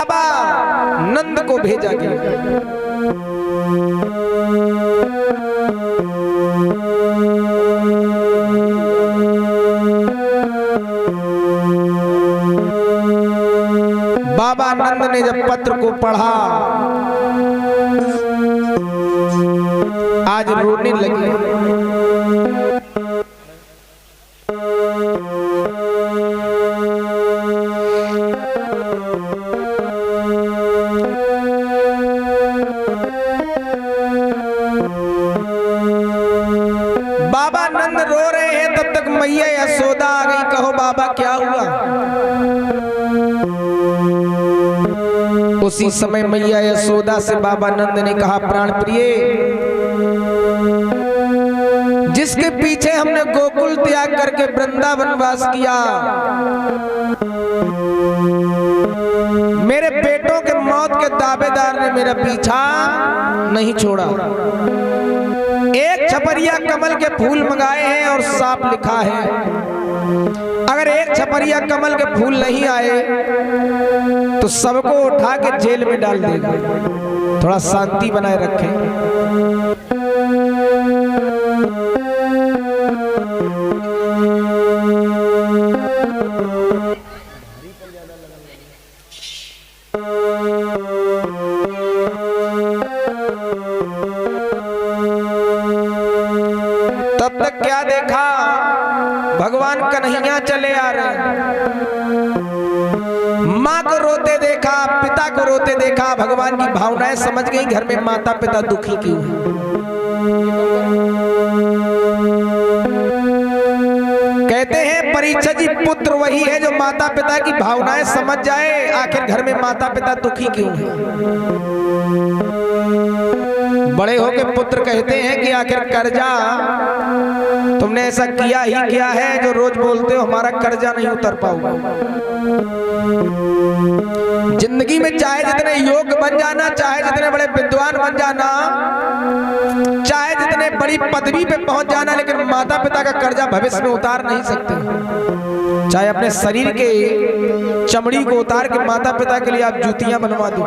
बाबा नंद को भेजा गया। बाबा नंद ने जब पत्र को पढ़ा, आज रोने लगे। बाबा नंद रो रहे हैं, तब तक मैया यशोदा आ गई। कहो बाबा क्या हुआ? उसी समय मैया यशोदा से बाबा नंद ने कहा, प्राण प्रिय, जिसके पीछे हमने गोकुल त्याग करके वृंदावन वास किया, मेरे बेटों के मौत के दावेदार ने मेरा पीछा नहीं छोड़ा। एक छपरिया कमल के फूल मंगाए हैं और साफ लिखा है, अगर एक छपरिया कमल के फूल नहीं आए तो सबको उठा के जेल में डाल देगा। थोड़ा शांति बनाए रखें। तब तक क्या देखा, भगवान कन्हैया चले आ रहे। माँ को रोते देखा, पिता को रोते देखा। भगवान की भावनाएं समझ गई, घर में माता पिता दुखी क्यों है। कहते हैं परीक्षित जी पुत्र वही है जो माता पिता की भावनाएं समझ जाए। आखिर घर में माता पिता दुखी क्यों है। बड़े होके पुत्र कहते हैं कि आखिर कर्जा तुमने ऐसा किया ही क्या है जो रोज बोलते हो हमारा कर्जा नहीं उतर पाऊंगा। जिंदगी में चाहे जितने योग्य बन जाना, चाहे जितने बड़े विद्वान बन जाना, चाहे जितने बड़ी पदवी पे पहुंच जाना, लेकिन माता पिता का कर्जा भविष्य में उतार नहीं सकते। चाहे अपने शरीर के चमड़ी को उतार के माता पिता के लिए आप जूतियां बनवा दो।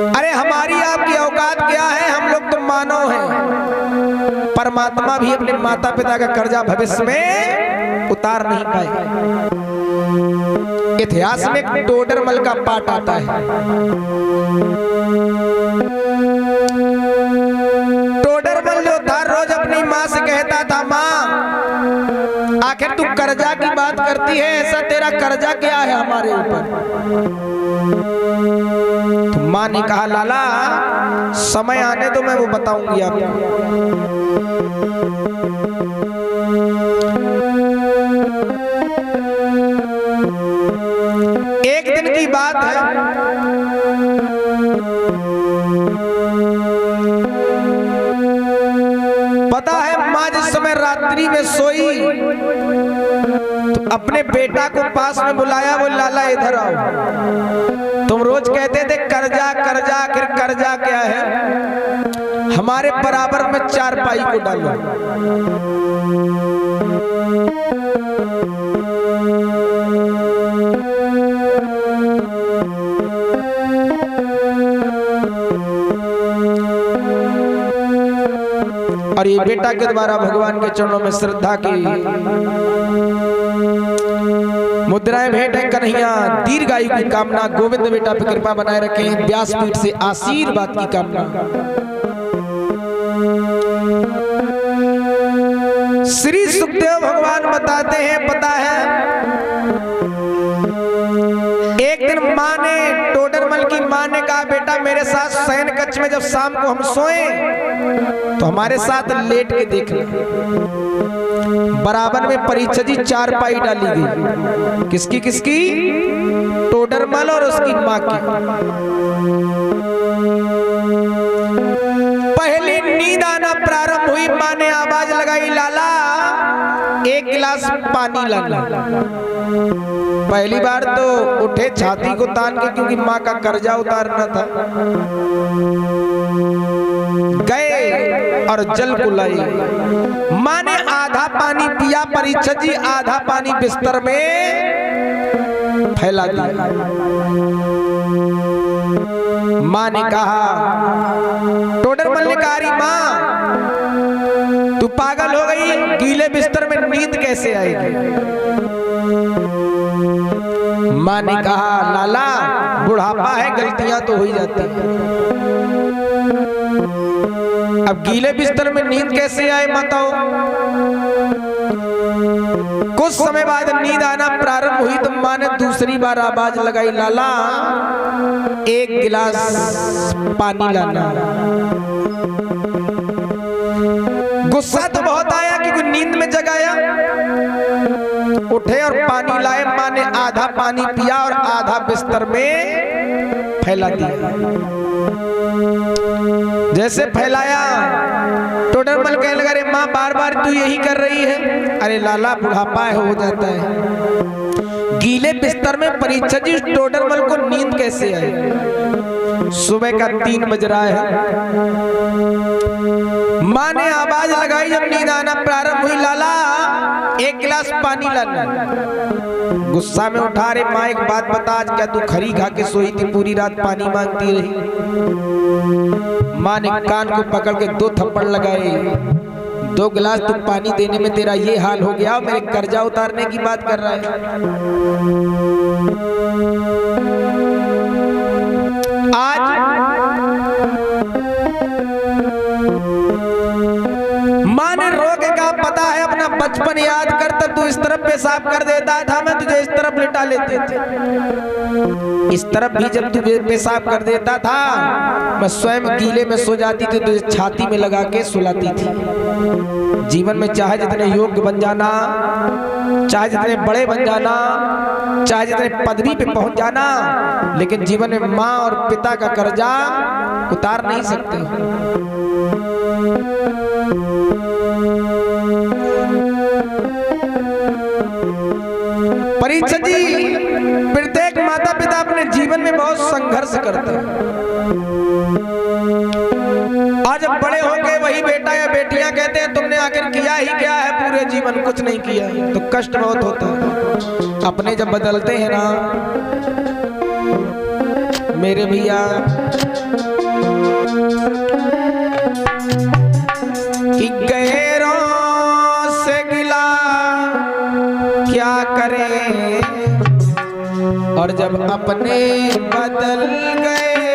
अरे हमारी आपकी औकात क्या है, हम लोग तो मानव हैं। परमात्मा भी अपने माता पिता का कर्जा भविष्य में उतार नहीं पाए। इतिहास में एक टोडरमल का पाठ आता है। टोडरमल जो था रोज अपनी माँ से कहता था, माँ आखिर तू कर्जा की बात करती है, ऐसा तेरा कर्जा क्या है हमारे ऊपर। तो माँ ने कहा, लाला समय आने तो मैं वो बताऊंगी आपको। एक दिन की बात है, पता है माँ जिस समय रात्रि में सोई तो अपने बेटा को पास में बुलाया, वो लाला इधर आओ। तुम रोज कहते थे कर्जा कर्जा, आखिर कर्जा क्या है, हमारे बराबर में चारपाई को डालो। और ये बेटा के द्वारा भगवान के चरणों में श्रद्धा की मुद्राएं भेंट है। कन्हैया दीर्घायु की कामना, गोविंद बेटा पे कृपा बनाए रखें। व्यासपीठ से आशीर्वाद की कामना। श्री सुखदेव भगवान बताते हैं, पता है एक दिन माँ ने, टोडरमल की माँ ने कहा, बेटा मेरे साथ शयन कक्ष में जब शाम को हम सोए तो हमारे साथ लेट के देख ले। बराबर में परीक्षित जी चारपाई डाली गई। किसकी किसकी? टोडरमल और उसकी माँ की। पहली नींद आना प्रारंभ हुई, माँ ने आवाज लगाई, लाला एक गिलास पानी लाना। पहली बार तो उठे छाती को तान के, क्योंकि माँ का कर्जा उतारना था। गए और जल को लाई। माँ ने आधा पानी पिया, परीक्षित जी आधा पानी बिस्तर में फैला दिया। माँ ने कहा, टोडरमल ने कहा, अरे माँ तू पागल हो गई, गीले बिस्तर में नींद कैसे आएगी? माँ ने कहा, लाला बुढ़ापा है, गलतियां तो हो ही जाती हैं। अब गीले बिस्तर में नींद कैसे आए बताओ? कुछ समय बाद नींद आना प्रारंभ हुई तो माँ ने दूसरी बार आवाज लगाई, लाला एक गिलास पानी लाना। गुस्सा तो बहुत आया क्योंकि नींद में जगाया। उठे और पानी लाए। माँ ने आधा पानी पिया और आधा बिस्तर में फैला दिया। जैसे फैलाया, टोडरमल कहने लगा, अरे माँ बार बार तू यही कर रही है। अरे लाला बुढ़ापा है, हो जाता है। गीले बिस्तर में परीक्षा जी टोडरमल को नींद कैसे आई? सुबह का 3 बज रहा है। माँ ने आवाज लगाई जब नींद आना प्रारंभ हुई, लाला एक गिलास पानी लाना। गुस्सा में उठा, रे माँ एक बात बता, आज क्या तू खरी खा के सोई थी, पूरी रात पानी मांगती रही? माँ ने कान को पकड़ के 2 थप्पड़ लगाए। 2 गिलास तू पानी देने में तेरा ये हाल हो गया, मेरे कर्जा उतारने की बात कर रहा है। आज माँ ने रो के कहा, पता है अपना बचपन याद कर, तब तू इस तरफ पेशाब कर देता था, मैं तुझे इस तरफ लिटा लेते थे। इस तरफ भी जब तू पेशाब कर देता था, मैं स्वयं गीले में सो जाती थी, तुझे छाती में लगा के सुलाती थी। जीवन में चाहे जितने योग्य बन जाना, चाहे जितने बड़े बन जाना, चाहे जितने पदवी पे पहुंच जाना, लेकिन जीवन में माँ और पिता का कर्जा उतार नहीं सकते। परीक्षा जी, प्रत्येक माता पिता अपने जीवन में बहुत संघर्ष करते हैं। आज जब बड़े हो गए वही बेटा या बेटियां कहते हैं, तुमने आखिर किया ही क्या है पूरे जीवन? कुछ नहीं किया। तो कष्ट बहुत होता है। अपने जब बदलते हैं ना मेरे भैया, कि गैरों से गिला क्या करें, और जब अपने बदल गए